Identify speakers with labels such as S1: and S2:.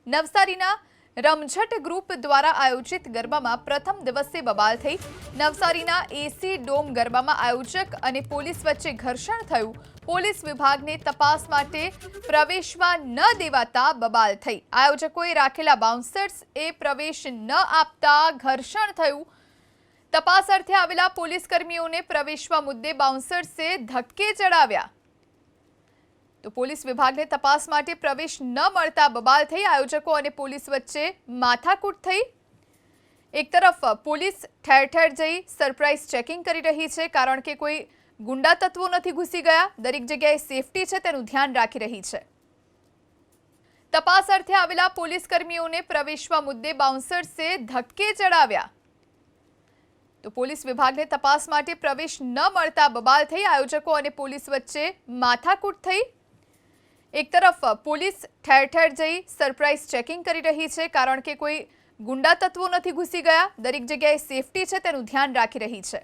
S1: નવસારીના રમઝટ ગ્રુપ દ્વારા આયોજિત ગરબામાં પ્રથમ દિવસે બબાલ થઈ। નવસારીના એસી ડોમ ગરબામાં આયોજક અને પોલીસ વચ્ચે ઘર્ષણ થયું। પોલીસ વિભાગને તપાસ માટે પ્રવેશવા ન દેવાતા બબાલ થઈ। આયોજકોએ રાખેલા બાઉન્સર્સએ પ્રવેશ ન આપતા ઘર્ષણ થયું। તપાસ અર્થે આવેલા પોલીસ કર્મીઓને પ્રવેશવા મુદ્દે બાઉન્સર્સે ધક્કે ચડાવ્યા તો પોલીસ વિભાગને તપાસ માટે પ્રવેશ ન મળતા બબાલ થઈ। આયોજકો અને પોલીસ વચ્ચે માથાકૂટ થઈ। એક તરફ પોલીસ ઠેર ઠેર જઈ સરપ્રાઇઝ ચેકિંગ કરી રહી છે, કારણ કે કોઈ ગુંડા તત્વો નથી ઘૂસી ગયા। દરેક જગ્યાએ સેફટી છે તેનું ધ્યાન રાખી રહી છે। તપાસ અર્થે આવેલા પોલીસ કર્મીઓને પ્રવેશવા મુદ્દે બાઉન્સર્સે ધક્કે ચડાવ્યા તો પોલીસ વિભાગને તપાસ માટે પ્રવેશ ન મળતા બબાલ થઈ। આયોજકો અને પોલીસ વચ્ચે માથાકૂટ થઈ। એક તરફ પોલીસ ઠેર ઠેર જઈ સરપ્રાઇઝ ચેકિંગ કરી રહી છે, કારણ કે કોઈ ગુંડા તત્વો નથી ઘૂસી ગયા। દરેક જગ્યાએ સેફટી છે તેનું ધ્યાન રાખી રહી છે।